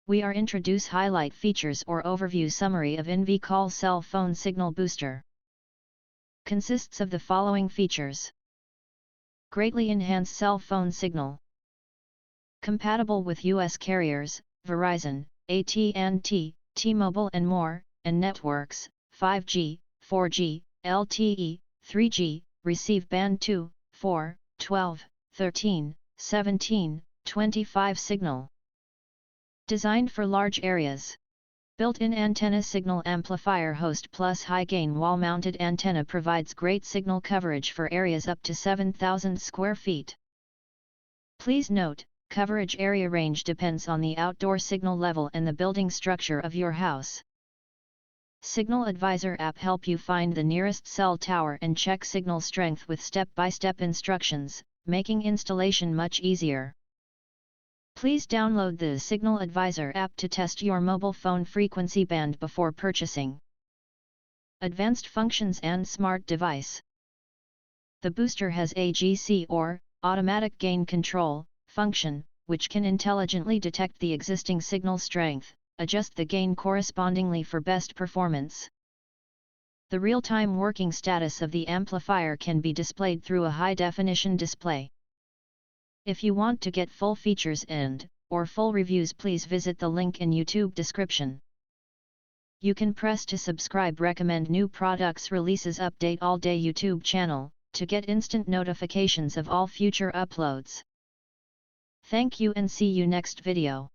we are introduce highlight features or overview summary of INVCALL cell phone signal booster. Consists of the following features. Greatly enhanced cell phone signal. Compatible with US carriers, Verizon, AT&T, T-Mobile and more, and networks, 5G, 4G, LTE, 3G, receive band 2, 4, 12, 13, 17, 25 signal. Designed for large areas. Built-in antenna signal amplifier host plus high-gain wall-mounted antenna provides great signal coverage for areas up to 7,000 square feet. Please note, coverage area range depends on the outdoor signal level and the building structure of your house. Signal Advisor app help you find the nearest cell tower and check signal strength with step-by-step instructions, making installation much easier. Please download the Signal Advisor app to test your mobile phone frequency band before purchasing. Advanced functions and smart device. The booster has AGC or automatic gain control function, which can intelligently detect the existing signal strength, adjust the gain correspondingly for best performance. The real-time working status of the amplifier can be displayed through a high-definition display. If you want to get full features or full reviews, please visit the link in YouTube description. You can press to subscribe recommend new products releases update all day YouTube channel, to get instant notifications of all future uploads. Thank you and see you next video.